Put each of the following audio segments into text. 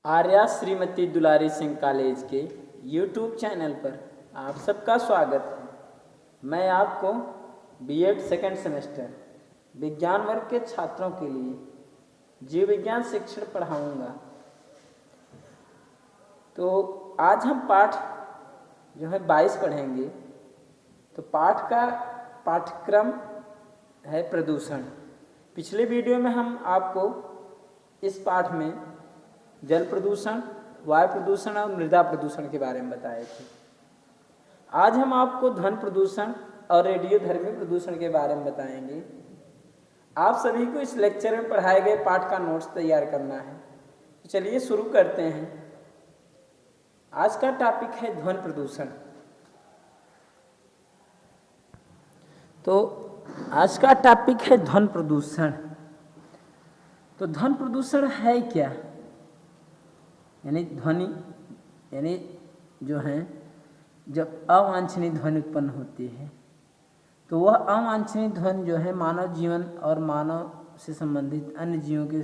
आर्या श्रीमती दुलारी Singh college के YouTube channel पर आप सबका स्वागत है। मैं आपको बीएड सेकेंड सेमेस्टर विज्ञान वर्ग के छात्रों के लिए जीव विज्ञान शिक्षण पढ़ाऊंगा। तो आज हम पाठ जो है 22 पढ़ेंगे। तो पाठ का पाठ्यक्रम है प्रदूषण। पिछले वीडियो में हम आपको इस पाठ में जल प्रदूषण, वायु प्रदूषण और मृदा प्रदूषण के बारे में बताए थे। आज हम आपको ध्वनि प्रदूषण और रेडियोधर्मी प्रदूषण के बारे में बताएंगे। आप सभी को इस लेक्चर में पढ़ाए गए पाठ का नोट्स तैयार करना है। तो चलिए शुरू करते हैं। आज का टॉपिक है ध्वनि प्रदूषण। तो आज का टॉपिक है ध्वनि प्रदूषण। तो ध्वनि प्रदूषण है क्या? यानी ध्वनि यानी जो है जब अवांछनीय ध्वनि उत्पन्न होती है तो वह अवांछनीय ध्वनि जो है मानव जीवन और मानव से संबंधित अन्य जीवों के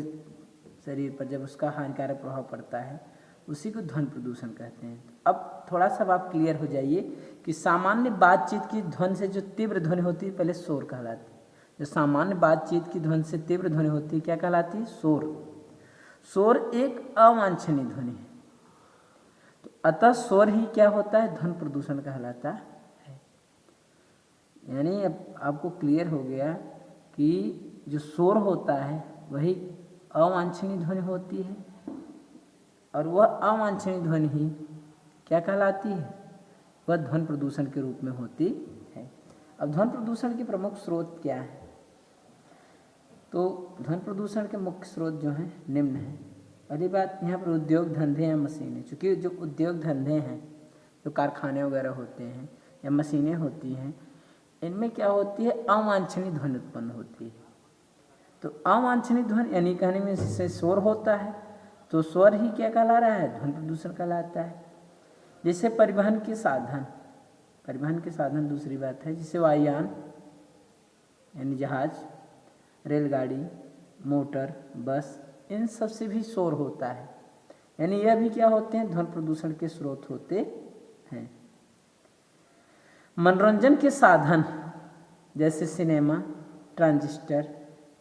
शरीर पर जब उसका हानिकारक प्रभाव पड़ता है उसी को ध्वनि प्रदूषण कहते हैं। अब थोड़ा सा आप क्लियर हो जाइए कि सामान्य बातचीत की ध्वनि से जो तीव्र ध्वनि होती है पहले शोर कहलाती है। जो सामान्य बातचीत की ध्वनि से तीव्र ध्वनि होती है क्या कहलाती है? शोर। शोर एक अवांछनीय ध्वनि है। तो अतः शोर ही क्या होता है? ध्वनि प्रदूषण कहलाता है। यानी अब आपको क्लियर हो गया कि जो शोर होता है वही अवांछनीय ध्वनि होती है और वह अवांछनीय ध्वनि ही क्या कहलाती है? वह ध्वनि प्रदूषण के रूप में होती है। अब ध्वनि प्रदूषण के प्रमुख स्रोत क्या है? तो ध्वनि प्रदूषण के मुख्य स्रोत जो हैं निम्न हैं। पहली बात, यहाँ पर उद्योग धंधे या मशीनें। चूँकि जो उद्योग धंधे हैं, जो कारखाने वगैरह होते हैं या मशीनें होती हैं, इनमें क्या होती है? अवांछनीय ध्वनि उत्पन्न होती है। तो अवांछनीय ध्वनि यानी कहने में जिससे शोर होता है तो शोर ही क्या कहला रहा है? ध्वनि प्रदूषण कहलाता है। जैसे परिवहन के साधन दूसरी बात है, जैसे वायुयान यानी जहाज, रेलगाड़ी, मोटर, बस, इन सब से भी शोर होता है। यानी यह भी क्या होते हैं? ध्वनि प्रदूषण के स्रोत होते हैं। मनोरंजन के साधन जैसे cinema, transistor,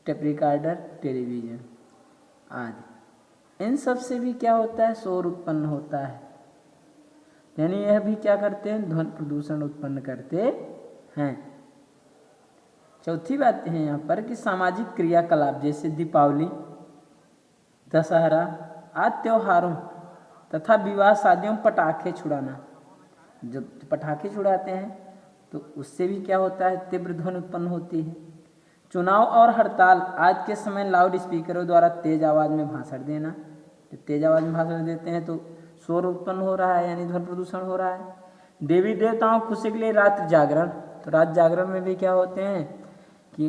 tape recorder, television आदि, इन सब से भी क्या होता है? शोर उत्पन्न होता है। यानी यह भी क्या करते हैं? ध्वनि प्रदूषण उत्पन्न करते हैं। चौथी बात है यहाँ पर कि सामाजिक क्रियाकलाप जैसे दीपावली, दशहरा आदि त्योहारों तथा विवाह शादियों में पटाखे छुड़ाना। जब पटाखे छुड़ाते हैं तो उससे भी क्या होता है? तीव्र ध्वनि उत्पन्न होती है। चुनाव और हड़ताल आज के समय लाउड स्पीकरों द्वारा तेज आवाज़ में भाषण देना। जब तेज आवाज़ में भाषण देते हैं तो शोर उत्पन्न हो रहा है, यानी ध्वनि प्रदूषण हो रहा है। देवी देवताओं खुशी के लिए रात्रि जागरण। तो रात जागरण में भी क्या होते हैं कि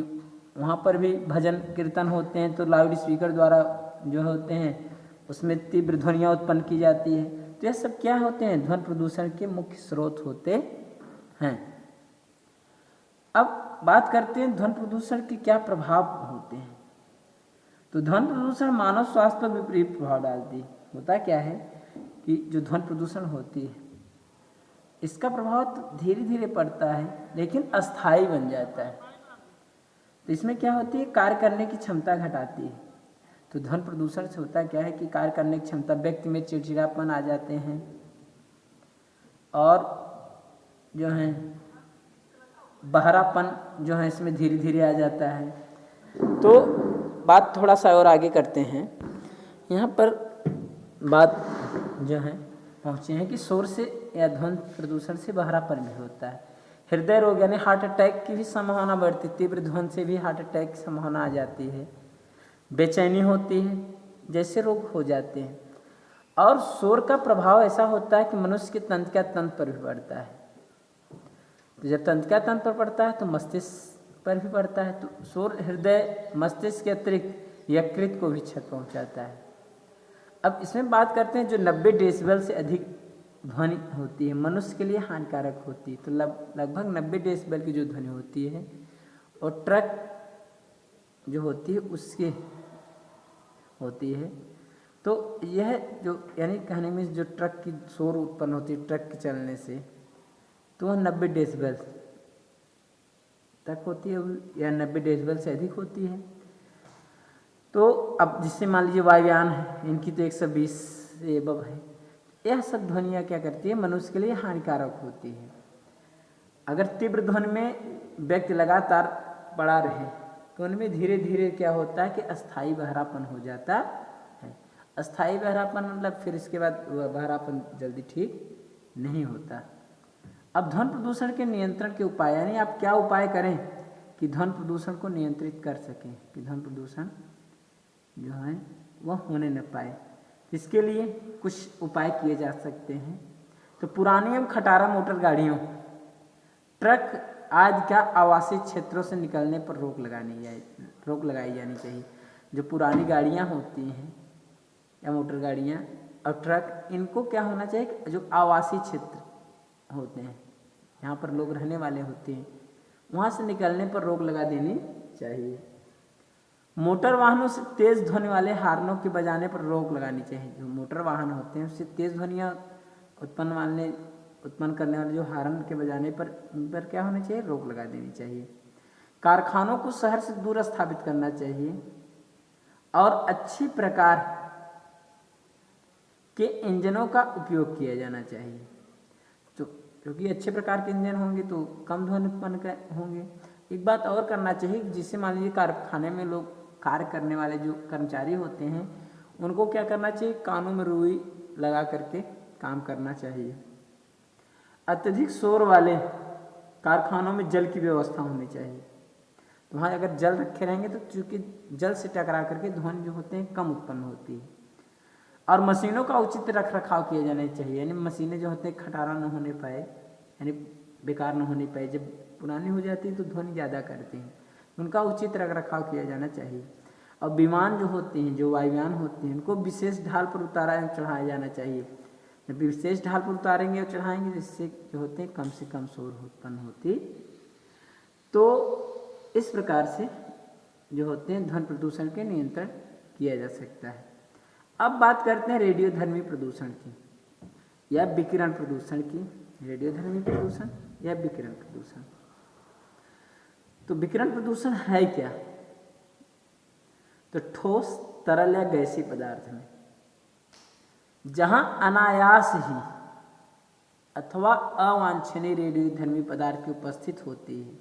वहाँ पर भी भजन कीर्तन होते हैं तो लाउड स्पीकर द्वारा जो होते हैं उसमें तीव्र ध्वनियाँ उत्पन्न की जाती है। तो यह सब क्या होते हैं? ध्वनि प्रदूषण के मुख्य स्रोत होते हैं। अब बात करते हैं ध्वनि प्रदूषण के क्या प्रभाव होते हैं। तो ध्वनि प्रदूषण मानव स्वास्थ्य पर विपरीत प्रभाव डालती है। होता क्या है कि जो ध्वनि प्रदूषण होती है इसका प्रभाव तो धीरे धीरे पड़ता है लेकिन अस्थायी बन जाता है। तो इसमें क्या होती है? कार्य करने की क्षमता घटाती है। तो ध्वनि प्रदूषण से होता क्या है कि कार्य करने की क्षमता, व्यक्ति में चिड़चिड़ापन आ जाते हैं और जो है बहरापन जो है इसमें धीरे धीरे आ जाता है। तो बात थोड़ा सा और आगे करते हैं। यहाँ पर बात जो है पहुँचे हैं कि शोर से या ध्वनि प्रदूषण से बहरापन भी होता है। हृदय रोग यानी हार्ट अटैक की भी संभावना बढ़ती है। तीव्र ध्वनि से भी हार्ट अटैक की संभावना आ जाती है। बेचैनी होती है, जैसे रोग हो जाते हैं। और शोर का प्रभाव ऐसा होता है कि मनुष्य के तंत्रिका तंत्र पर भी पड़ता है। तो जब तंत्रिका तंत्र पर पड़ता है तो मस्तिष्क पर भी पड़ता है। तो शोर हृदय, मस्तिष्क के अतिरिक्त यकृत को भी क्षति पहुंचाता है। अब इसमें बात करते हैं जो 90 डेसिबल से अधिक ध्वनि होती है मनुष्य के लिए हानिकारक होती है। तो लगभग 90 डेसिबल की जो ध्वनि होती है और ट्रक जो होती है उसके होती है तो यह जो यानी कहने में जो ट्रक की शोर उत्पन्न होती है ट्रक के चलने से, तो वह 90 डेसिबल तक होती है या 90 डेसिबल से अधिक होती है। तो अब जिससे मान लीजिए वायुयान है, इनकी तो 120 से एबव है। यह सब ध्वनियाँ क्या करती है, मनुष्य के लिए हानिकारक होती है। अगर तीव्र ध्वनि में व्यक्ति लगातार पड़ा रहे तो उनमें धीरे धीरे क्या होता है कि अस्थायी बहरापन हो जाता है। अस्थायी बहरापन मतलब फिर इसके बाद वह बहरापन जल्दी ठीक नहीं होता। अब ध्वनि प्रदूषण के नियंत्रण के उपाय, यानी आप क्या उपाय करें कि ध्वनि प्रदूषण को नियंत्रित कर सकें, कि ध्वनि प्रदूषण जो है वह होने न पाए। इसके लिए कुछ उपाय किए जा सकते हैं। तो पुरानी एवं खटारा मोटर गाड़ियों, ट्रक आदि का आवासीय क्षेत्रों से निकलने पर रोक लगाई जानी चाहिए। जो पुरानी गाड़ियाँ होती हैं या मोटर गाड़ियाँ और ट्रक, इनको क्या होना चाहिए, जो आवासीय क्षेत्र होते हैं, यहाँ पर लोग रहने वाले होते हैं, वहाँ से निकलने पर रोक लगा देनी चाहिए। मोटर वाहनों से तेज ध्वनि वाले हार्नों के बजाने पर रोक लगानी चाहिए। जो मोटर वाहन होते हैं उससे तेज ध्वनियाँ उत्पन्न करने वाले जो हार्न के बजाने पर, उन पर क्या होना चाहिए, रोक लगा देनी चाहिए। कारखानों को शहर से दूर स्थापित करना चाहिए और अच्छी प्रकार के इंजनों का उपयोग किया जाना चाहिए। तो क्योंकि अच्छे प्रकार के इंजन होंगे तो कम ध्वनि उत्पन्न होंगे। एक बात और करना चाहिए, जिससे मान लीजिए कारखाने में लोग कार्य करने वाले जो कर्मचारी होते हैं उनको क्या करना चाहिए, कानों में रुई लगा करके काम करना चाहिए। अत्यधिक शोर वाले कारखानों में जल की व्यवस्था होनी चाहिए। तो वहाँ अगर जल रखे रहेंगे तो चूँकि जल से टकरा करके ध्वनि जो होते हैं कम उत्पन्न होती है। और मशीनों का उचित रख रखाव किया जाना चाहिए, यानी मशीनें जो होते हैं खटारा न होने पाए, यानी बेकार न होने पाए। जब पुरानी हो जाती है तो ध्वनि ज़्यादा करती हैं, उनका उचित रख रखाव किया जाना चाहिए। और विमान जो होते हैं, जो वायुयान होते हैं, उनको विशेष ढाल पर उतारा एवं चढ़ाया जाना चाहिए। जब विशेष ढाल पर उतारेंगे और चढ़ाएंगे जिससे जो होते हैं कम से कम शोर उत्पन्न होती। तो इस प्रकार से जो होते हैं ध्वनि प्रदूषण के नियंत्रण किया जा सकता है। अब बात करते हैं रेडियोधर्मी प्रदूषण की या विकिरण प्रदूषण की। रेडियोधर्मी प्रदूषण या विकिरण प्रदूषण। तो विकिरण प्रदूषण है क्या, तो ठोस, तरल या गैसीय पदार्थ में जहां अनायास ही अथवा अवांछनीय रेडियोधर्मी पदार्थ की उपस्थित होती है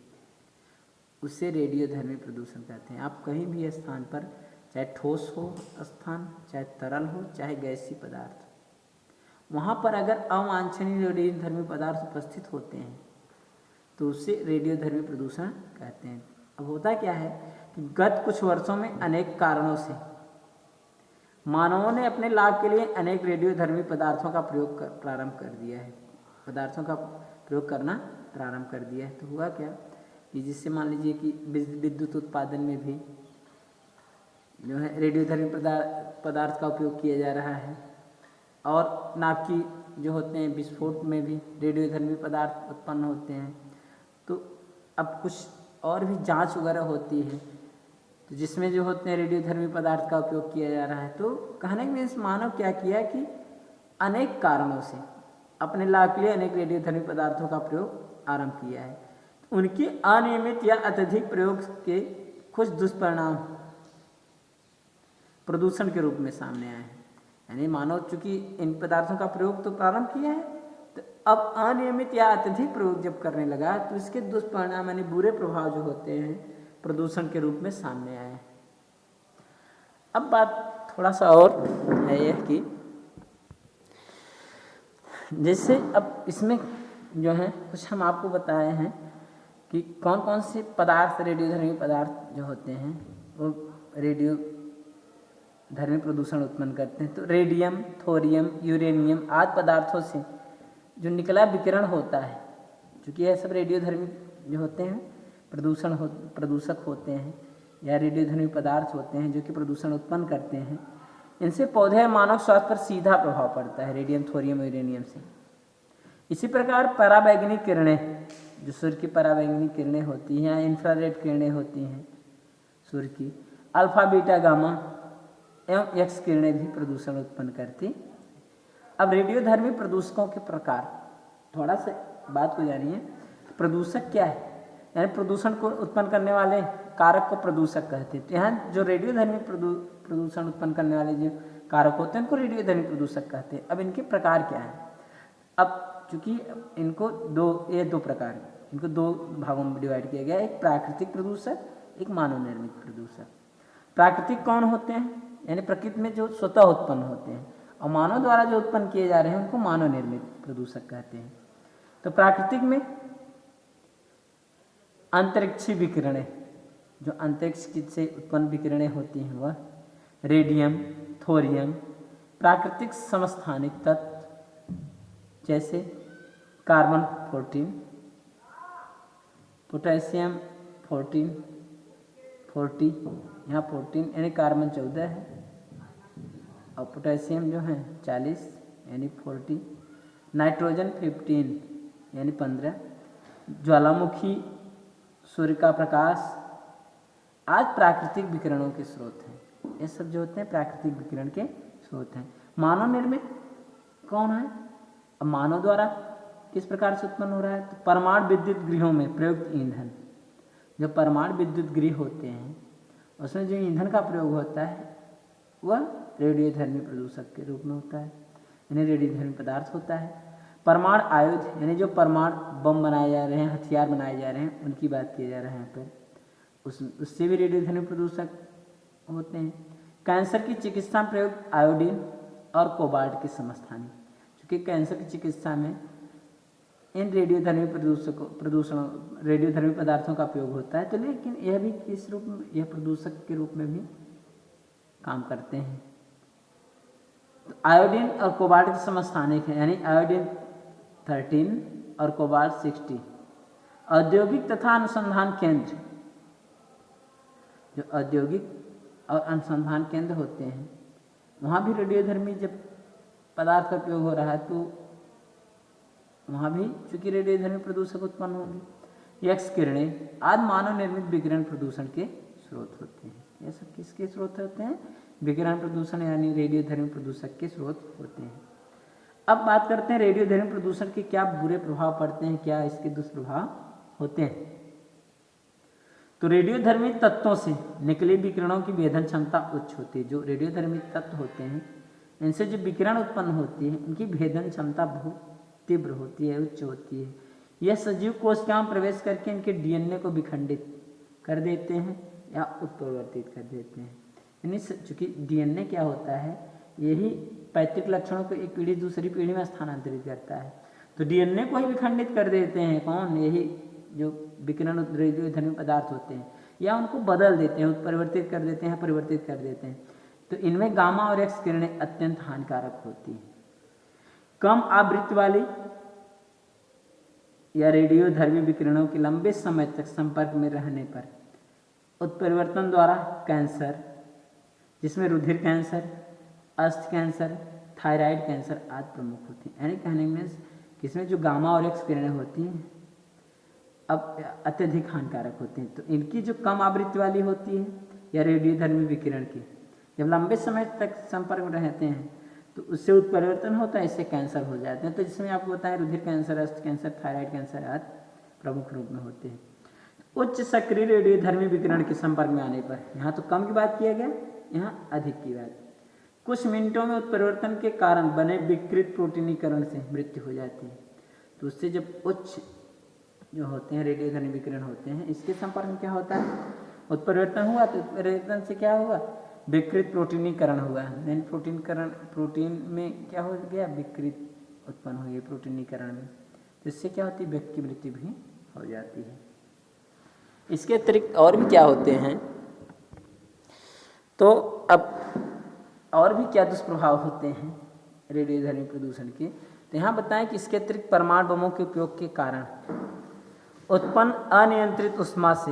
उसे रेडियोधर्मी प्रदूषण कहते हैं। आप कहीं भी स्थान पर, चाहे ठोस हो स्थान, चाहे तरल हो, चाहे गैसीय पदार्थ, वहाँ पर अगर अवांछनीय रेडियोधर्मी पदार्थ उपस्थित होते हैं तो उसे रेडियोधर्मी प्रदूषण कहते हैं। अब होता क्या है कि गत कुछ वर्षों में अनेक कारणों से मानवों ने अपने लाभ के लिए अनेक रेडियोधर्मी पदार्थों का प्रयोग प्रारंभ कर दिया है, पदार्थों का प्रयोग करना प्रारंभ कर दिया है। तो हुआ क्या कि जिससे मान लीजिए कि विद्युत उत्पादन में भी जो है रेडियोधर्मी पदार्थ का उपयोग किया जा रहा है, और नाभिकी जो होते हैं विस्फोट में भी रेडियोधर्मी पदार्थ उत्पन्न होते हैं। तो अब कुछ और भी जांच वगैरह होती है तो जिसमें जो होते हैं रेडियोधर्मी पदार्थ का उपयोग किया जा रहा है। तो कहने में इस मानव क्या किया कि अनेक कारणों से अपने लाभ के लिए अनेक रेडियोधर्मी पदार्थों का प्रयोग आरंभ किया है। उनके अनियमित या अत्यधिक प्रयोग के कुछ दुष्परिणाम प्रदूषण के रूप में सामने आए हैं। यानी मानव चूंकि इन पदार्थों का प्रयोग तो प्रारंभ किया है, तो अब अनियमित या अत्यधिक प्रयोग जब करने लगा तो इसके दुष्परिणाम यानी बुरे प्रभाव जो होते हैं प्रदूषण के रूप में सामने आए। अब बात थोड़ा सा और है यह कि जैसे अब इसमें जो है कुछ हम आपको बताए हैं कि कौन कौन से पदार्थ रेडियोधर्मी पदार्थ जो होते हैं वो रेडियोधर्मी प्रदूषण उत्पन्न करते हैं। तो रेडियम, थोरियम, यूरेनियम आदि पदार्थों से जो निकला विकिरण होता है, क्योंकि यह सब रेडियोधर्मी जो होते हैं प्रदूषक होते हैं या रेडियोधर्मी पदार्थ होते हैं जो कि प्रदूषण उत्पन्न करते हैं। इनसे पौधे मानव स्वास्थ्य पर सीधा प्रभाव पड़ता है, रेडियम, थोरियम, यूरेनियम से। इसी प्रकार पराबैंगनी किरणें, जो सूर्य की पराबैंगनी किरणें होती हैं या इंफ्रारेड किरणें होती हैं सूर्य की, अल्फा, बीटा, गामा एवं एक्स किरणें भी प्रदूषण उत्पन्न करती। अब रेडियोधर्मी प्रदूषकों के प्रकार, थोड़ा सा बात को जानिए। प्रदूषक क्या है, यानी प्रदूषण को उत्पन्न करने वाले कारक को प्रदूषक कहते हैं। तो यहाँ जो रेडियोधर्मी प्रदूषण उत्पन्न करने वाले जो कारक होते हैं उनको रेडियोधर्मी प्रदूषक कहते हैं। अब इनके प्रकार क्या है? अब चूंकि इनको दो प्रकार हैं, इनको दो भागों में डिवाइड किया गया है, एक प्राकृतिक प्रदूषक, एक मानव निर्मित प्रदूषक। प्राकृतिक कौन होते हैं, यानी प्रकृति में जो स्वतः उत्पन्न होते हैं, और मानव द्वारा जो उत्पन्न किए जा रहे हैं उनको मानव निर्मित प्रदूषक कहते हैं। तो प्राकृतिक में अंतरिक्षी विकिरणें, जो अंतरिक्ष से उत्पन्न विकिरणें होती हैं वह रेडियम, थोरियम, प्राकृतिक समस्थानिक तत्व जैसे कार्बन 14, पोटेशियम 40, यहाँ 14 यानी कार्बन 14 है, और पोटेशियम जो है 40 यानी 40, नाइट्रोजन 15 यानी 15, ज्वालामुखी, सूर्य का प्रकाश आज प्राकृतिक विकिरणों के स्रोत हैं। ये सब जो होते हैं प्राकृतिक विकिरण के स्रोत हैं। मानव निर्मित कौन है? अब मानव द्वारा किस प्रकार से उत्पन्न हो रहा है? तो परमाणु विद्युत गृहों में प्रयुक्त ईंधन, जो परमाणु विद्युत गृह होते हैं उसमें जो ईंधन का प्रयोग होता है वह रेडियोधर्मी प्रदूषक के रूप में होता है, यानी रेडियोधर्मी पदार्थ होता है। परमाणु आयुध, यानी जो परमाणु बम बनाए जा रहे हैं, हथियार बनाए जा रहे हैं, उनकी बात किया जा रहा है यहाँ पर, उससे भी रेडियोधर्मी प्रदूषक होते हैं। कैंसर की चिकित्सा में प्रयुक्त आयोडीन और कोबाल्ट के समस्थानिक, क्योंकि कैंसर की चिकित्सा में इन रेडियोधर्मी रेडियोधर्मी पदार्थों का उपयोग होता है। तो लेकिन यह भी किस रूप में, यह प्रदूषक के रूप में भी काम करते हैं। तो आयोडीन और कोबाल्ट के समस्थानिक है, यानी आयोडीन 13 और कोबाल्ट 60। औद्योगिक तथा अनुसंधान केंद्र, जो औद्योगिक और अनुसंधान केंद्र होते हैं वहाँ भी रेडियोधर्मी जब पदार्थ का उपयोग हो रहा है तो वहाँ भी चूंकि रेडियोधर्मी प्रदूषक उत्पन्न होंगे। एक्स किरणें आज मानव निर्मित विकिरण प्रदूषण के स्रोत होते हैं। ये सब किसके स्रोत होते हैं? विकिरण प्रदूषण यानी रेडियोधर्मी प्रदूषक के स्रोत होते हैं। अब बात करते हैं रेडियोधर्मी प्रदूषण के क्या बुरे प्रभाव पड़ते हैं, क्या इसके दुष्प्रभाव होते हैं। तो रेडियोधर्मी तत्वों से निकले विकिरणों की भेदन क्षमता उच्च होती है। जो रेडियोधर्मी तत्व होते हैं इनसे जो विकिरण उत्पन्न होती है उनकी भेदन क्षमता बहुत तीव्र होती है, उच्च होती है। यह सजीव कोशिकाओं में प्रवेश करके इनके डीएनए को विखंडित कर देते हैं या उत्परिवर्तित कर देते हैं। यानी चूंकि डीएनए क्या होता है, यही पैतृक लक्षणों को एक पीढ़ी दूसरी पीढ़ी में स्थानांतरित करता है। तो डीएनए को ही विखंडित कर देते हैं कौन? यही जो विकिरण रेडियोधर्मी पदार्थ होते हैं, या उनको बदल देते हैं, उत्परिवर्तित कर देते हैं, परिवर्तित कर देते हैं। तो इनमें गामा और एक्स किरणें अत्यंत हानिकारक होती हैं। कम आवृत्ति वाली या रेडियोधर्मी विकिरणों के लंबे समय तक संपर्क में रहने पर उत्परिवर्तन द्वारा कैंसर, जिसमें रुधिर कैंसर, अस्थि कैंसर, थायराइड कैंसर आदि प्रमुख होती हैं। यानी कहने में इसमें जो गामा और एक्स किरणें होती हैं अब अत्यधिक हानिकारक होती हैं। तो इनकी जो कम आवृत्ति वाली होती है या रेडियोधर्मी विकिरण की जब लंबे समय तक संपर्क में रहते हैं तो उससे उत्परिवर्तन होता है, इससे कैंसर हो जाते हैं। तो जिसमें आपको बताएं रुधिर कैंसर, अस्थि कैंसर, थायराइड कैंसर आदि प्रमुख रूप में होते हैं। उच्च सक्रिय रेडियोधर्मी विकिरण के संपर्क में आने पर, यहाँ तो कम की बात किया गया, यहाँ अधिक की बात, कुछ मिनटों में उत्परिवर्तन के कारण बने विकृत प्रोटीनीकरण से मृत्यु हो जाती है। तो उससे जब उच्च जो होते हैं रेडियोधर्मी विकिरण होते हैं इसके संपर्क में क्या होता है, उत्परिवर्तन हुआ। तो उत्परिवर्तन से क्या हुआ, विकृत प्रोटीनीकरण हुआ। यानी प्रोटीन में क्या हो गया, विकृत उत्पन्न हुई है प्रोटीनीकरण में। तो इससे क्या होती है, व्यक्ति की मृत्यु भी हो जाती है। इसके अतिरिक्त और भी क्या होते हैं, तो अब और भी क्या दुष्प्रभाव होते हैं रेडियोधर्मी प्रदूषण के। तो यहाँ बताएं कि इसके अतिरिक्त परमाणु बमों के उपयोग के कारण उत्पन्न अनियंत्रित उष्मा से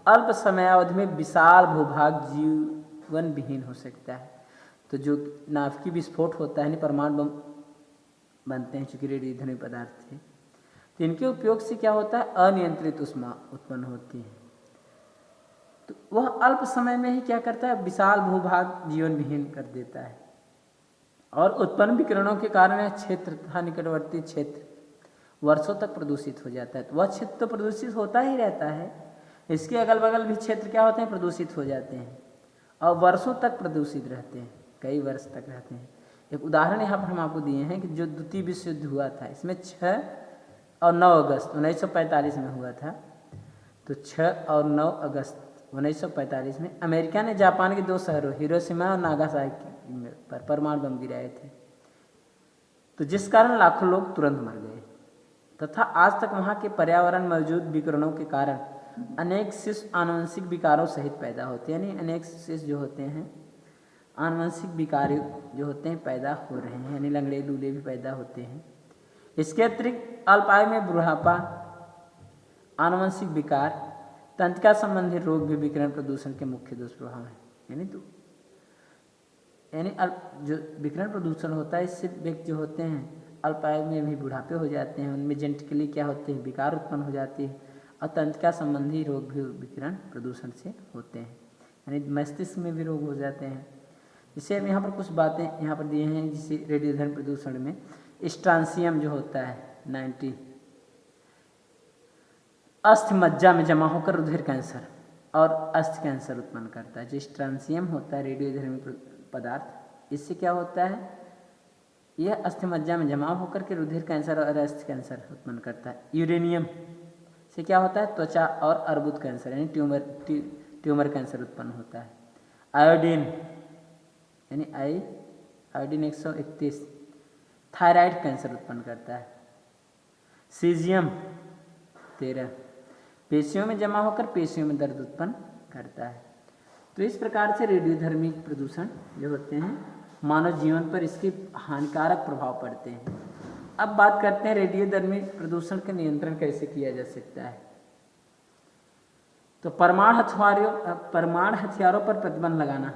अल्प समयावधि में विशाल भूभाग जीवन विहीन हो सकता है। तो जो नाभिकीय विस्फोट होता है, परमाणु बम बनते हैं चूंकि रेडियोधर्मी पदार्थ थे, तो इनके उपयोग से क्या होता है, अनियंत्रित उष्मा उत्पन्न होती है। तो वह अल्प समय में ही क्या करता है, विशाल भूभाग जीवन विहीन कर देता है और उत्पन्न विकिरणों के कारण यह क्षेत्र तथा निकटवर्ती क्षेत्र वर्षों तक प्रदूषित हो जाता है। तो वह क्षेत्र तो प्रदूषित होता ही रहता है, इसके अगल बगल भी क्षेत्र क्या होते हैं, प्रदूषित हो जाते हैं और वर्षों तक प्रदूषित रहते हैं, कई वर्ष तक रहते हैं। एक उदाहरण यहाँ पर हम आपको दिए हैं कि जो द्वितीय विश्व युद्ध हुआ था, इसमें 6 और 9 अगस्त 1945 में हुआ था। तो 6 और 9 अगस्त 1945 में अमेरिका ने जापान के 2 शहरों हिरोशिमा और नागासाकी पर परमाणु बम गिराए थे, तो जिस कारण लाखों लोग तुरंत मर गए तथा आज तक वहाँ के पर्यावरण मौजूद विकिरणों के कारण अनेक शिशु आनुवंशिक विकारों सहित पैदा होते हैं। यानी अनेक शिशु जो होते हैं आनुवंशिक विकार जो होते हैं पैदा हो रहे हैं, यानी लंगड़े लूले भी पैदा होते हैं। इसके अतिरिक्त अल्पायु में बुढ़ापा, आनुवंशिक विकार, तंत्रिका संबंधी रोग भी विकिरण प्रदूषण के मुख्य दुष्प्रभाव हैं। यानी जो विकिरण प्रदूषण होता है इससे व्यक्ति जो होते हैं अल्पायु में भी बुढ़ापे हो जाते हैं, उनमें जेनेटिकली क्या होते हैं, विकार उत्पन्न हो जाती है और तंत्रिका संबंधी रोग भी विकिरण प्रदूषण से होते हैं, यानी मस्तिष्क में भी रोग हो जाते हैं। जिससे हम यहाँ पर कुछ बातें यहाँ पर दिए हैं, जिसे रेडियोधर्मी प्रदूषण में स्ट्रांसियम जो होता है 90 अस्थि मज्जा में जमा होकर रुधिर कैंसर और अस्थि कैंसर उत्पन्न करता है। जो स्ट्रांसियम होता है रेडियोधर्मी पदार्थ, इससे क्या होता है, यह अस्थि मज्जा में जमा होकर के रुधिर कैंसर और अस्थि कैंसर उत्पन्न करता है। यूरेनियम से क्या होता है, त्वचा और अर्बुद कैंसर यानी ट्यूमर कैंसर उत्पन्न होता है। आयोडीन यानी आयोडीन 131 थायराइड कैंसर उत्पन्न करता है। सीजियम 13 पेशियों में जमा होकर पेशियों में दर्द उत्पन्न करता है। तो इस प्रकार से रेडियोधर्मी प्रदूषण जो होते हैं मानव जीवन पर इसके हानिकारक प्रभाव पड़ते हैं। अब बात करते हैं रेडियोधर्मी प्रदूषण का नियंत्रण कैसे किया जा सकता है। तो परमाणु हथियारों पर प्रतिबंध लगाना,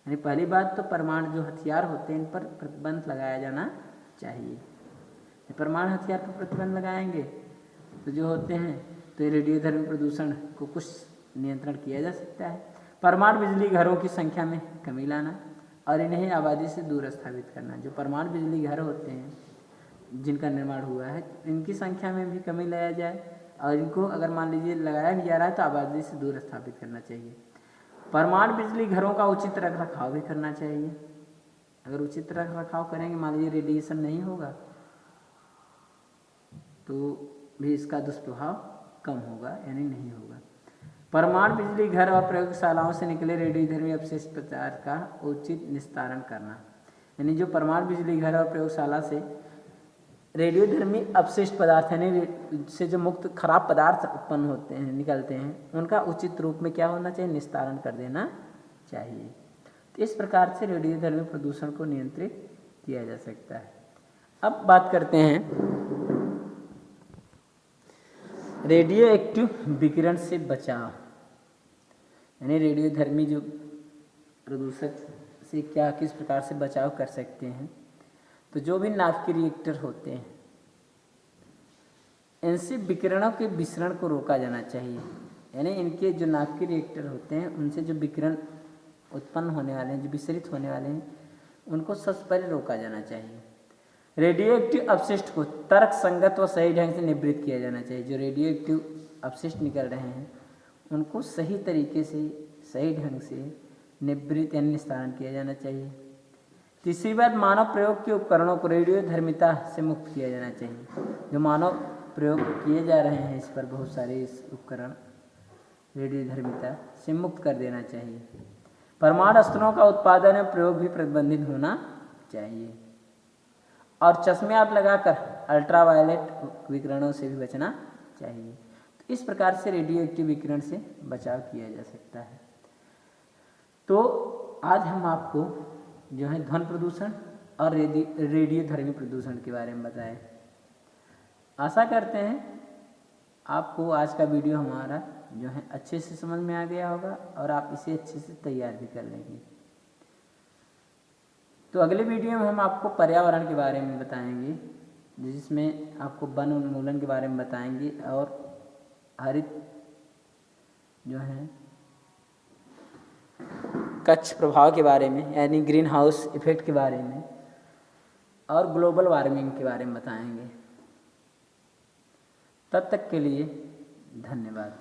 यानी पहली बात तो परमाणु जो हथियार होते हैं इन पर प्रतिबंध लगाया जाना चाहिए। परमाणु हथियार पर प्रतिबंध लगाएंगे तो जो होते हैं तो रेडियोधर्मी प्रदूषण को कुछ नियंत्रण किया जा सकता है। परमाणु बिजली घरों की संख्या में कमी लाना और इन्हें आबादी से दूर स्थापित करना। जो परमाणु बिजली घर होते हैं जिनका निर्माण हुआ है इनकी संख्या में भी कमी लाया जाए और इनको अगर मान लीजिए लगाया भी जा रहा है तो आबादी से दूर स्थापित करना चाहिए। परमाणु बिजली घरों का उचित रख रखाव भी करना चाहिए। अगर उचित रख रखाव करेंगे, मान लीजिए रेडिएशन नहीं होगा तो भी इसका दुष्प्रभाव कम होगा यानी नहीं होगा। परमाणु बिजली घर और प्रयोगशालाओं से निकले रेडियोधर्मी अपशिष्ट पदार्थ का उचित निस्तारण करना, यानी जो परमाणु बिजली घर और प्रयोगशाला से रेडियोधर्मी अपशिष्ट पदार्थ यानी से जो मुक्त खराब पदार्थ उत्पन्न होते हैं निकलते हैं उनका उचित रूप में क्या होना चाहिए, निस्तारण कर देना चाहिए। तो इस प्रकार से रेडियोधर्मी प्रदूषण को नियंत्रित किया जा सकता है। अब बात करते हैं रेडियो एक्टिव विकिरण से बचाव, यानी रेडियोधर्मी जो प्रदूषक से क्या किस प्रकार से बचाव कर सकते हैं। तो जो भी नाभिकीय रिएक्टर होते हैं इनसे विकिरणों के विसरण को रोका जाना चाहिए, यानी इनके जो नाभिकीय रिएक्टर होते हैं उनसे जो विकिरण उत्पन्न होने वाले हैं, जो विसरित होने वाले हैं, उनको सबसे पहले रोका जाना चाहिए। रेडियो एक्टिव अपशिष्ट को तर्क संगत व सही ढंग से निवृत्त किया जाना चाहिए। जो रेडियो एक्टिव अपशिष्ट निकल रहे हैं उनको सही तरीके से सही ढंग से निवृत्त यानी निस्तारण किया जाना चाहिए। तीसरी बात, मानव प्रयोग के उपकरणों को रेडियोधर्मिता से मुक्त किया जाना चाहिए। जो मानव प्रयोग किए जा रहे हैं इस पर बहुत सारे इस उपकरण रेडियोधर्मिता से मुक्त कर देना चाहिए। परमाणु अस्त्रों का उत्पादन और प्रयोग भी प्रतिबंधित होना चाहिए और चश्मे आप लगाकर अल्ट्रावायलेट विकिरणों से भी बचना चाहिए। तो इस प्रकार से रेडियो एक्टिव विकिरण से बचाव किया जा सकता है। तो आज हम आपको जो है ध्वनि प्रदूषण और रेडियोधर्मी प्रदूषण के बारे में बताएं। आशा करते हैं आपको आज का वीडियो हमारा जो है अच्छे से समझ में आ गया होगा और आप इसे अच्छे से तैयार भी कर लेंगे। तो अगले वीडियो में हम आपको पर्यावरण के बारे में बताएंगे, जिसमें आपको वन उन्मूलन के बारे में बताएंगे और हरित जो है कच्छ प्रभाव के बारे में यानी ग्रीन हाउस इफेक्ट के बारे में और ग्लोबल वार्मिंग के बारे में बताएंगे। तब तक के लिए धन्यवाद।